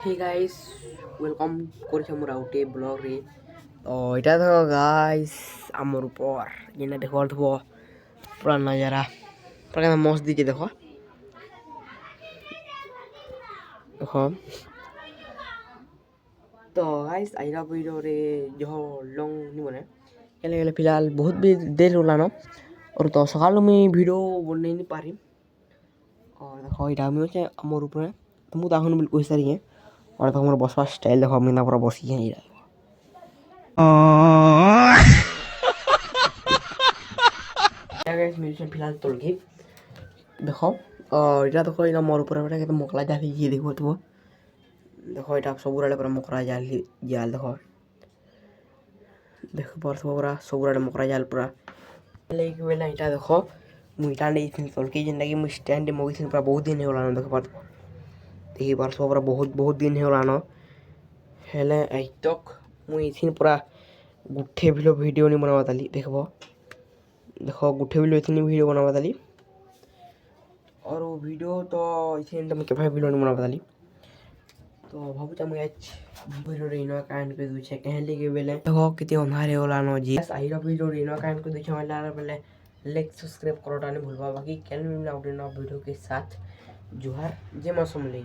Hey guys welcome करछे मोर आउटे blog रे तो इटा देखो गाइस आमर ऊपर जेना देखो पूरा नजारा पूरा मस्त दीजिए देखो देखो तो गाइस आइरा वीडियो रे जो लॉन्ग नहीं बने केले फिलहाल बहुत भी देर होला न और तो सकाल में वीडियो बने नहीं पारी और देखो इटा में होचे आमर ऊपर तो मु ताहुन बिल्कुल सही है और तो मोर बसवा स्टाइल देखो मिना पूरा बसी है इरा गाइस म्यूजिशियन फिलहाल तोड़ के देखो और इटा देखो इना मोर ऊपर बेटा के मोकला जाली ये देखो तो देखो इटा सबुराडे पूरा मोकरा जाली जाल देखो देखो पर सबुराडे मोकरा जाल पूरा लेके वेला इटा देखो मु इटा नहीं थी तोड़ के जिंदगी में स्टैंड मोगी थी पूरा बहुत दिन होला न देखो पर देखि पर सबरा बहुत दिन होला न हेले आई तक मु इथिन पूरा गुठे भिलो वीडियो नहीं बनावा ताली देखबो देखो गुठे भिलो इथिन वीडियो बनावा ताली और वो वीडियो तो इथिन तुम के भाई वीडियो नहीं बनावा ताली तो भाबुचा मु आज वीडियो रे इनो काइंड के दुछे कहले के बेले देखो किते अंधारे होला न जी आइरा वीडियो रे इनो काइंड के दुछे वाला बेले लाइक सब्सक्राइब करोटा नहीं भूलबा बाकी कैन में आउट वीडियो के साथ जोहार जय मां समले।